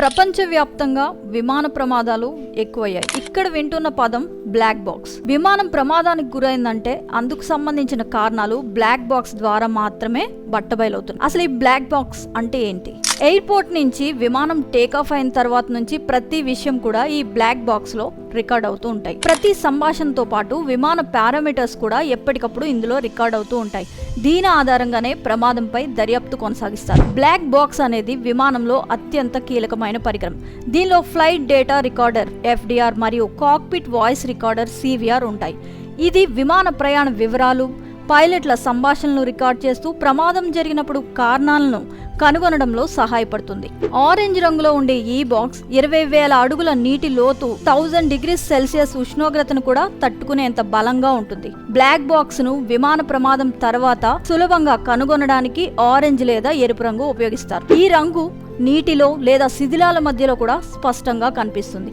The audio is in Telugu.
ప్రపంచవ్యాప్తంగా విమాన ప్రమాదాలు ఎక్కువయ్యాయి. ఇక్కడ వింటున్న పదం బ్లాక్ బాక్స్. విమానం ప్రమాదానికి గురైందంటే అందుకు సంబంధించిన కారణాలు బ్లాక్ బాక్స్ ద్వారా మాత్రమే బట్టబయలవుతుంది. అసలు ఈ బ్లాక్ బాక్స్ అంటే ఏంటి? ఎయిర్పోర్ట్ నుంచి విమానం టేకాఫ్ అయిన తర్వాత నుంచి ప్రతి విషయం కూడా ఈ బ్లాక్ బాక్స్ లో రికార్డ్ అవుతూ ఉంటాయి. ప్రతి సంభాషణతో పాటు విమాన పారామీటర్స్ కూడా ఎప్పటికప్పుడు ఇందులో రికార్డ్ అవుతూ ఉంటాయి. దీని ఆధారంగానే ప్రమాదంపై దర్యాప్తు కొనసాగిస్తారు. బ్లాక్ బాక్స్ అనేది విమానంలో అత్యంత కీలకమైన పరికరం. దీనిలో ఫ్లైట్ డేటా రికార్డర్ FDR మరియు కాక్పిట్ వాయిస్ రికార్డర్ CVR ఉంటాయి. ఇది విమాన ప్రయాణ వివరాలు, పైలట్ల సంభాషణలు రికార్డ్ చేస్తూ ప్రమాదం జరిగినప్పుడు కారణాలను కనుగొనడంలో సహాయపడుతుంది. ఆరెంజ్ రంగులో ఉండే ఈ బాక్స్ 20,000 అడుగుల నీటి లోతు 1000 డిగ్రీస్ సెల్సియస్ ఉష్ణోగ్రతను కూడా తట్టుకునేంత బలంగా ఉంటుంది. బ్లాక్ బాక్స్ ను విమాన ప్రమాదం తర్వాత సులభంగా కనుగొనడానికి ఆరెంజ్ లేదా ఎరుపు రంగు ఉపయోగిస్తారు. ఈ రంగు నీటిలో లేదా శిథిలాల మధ్యలో కూడా స్పష్టంగా కనిపిస్తుంది.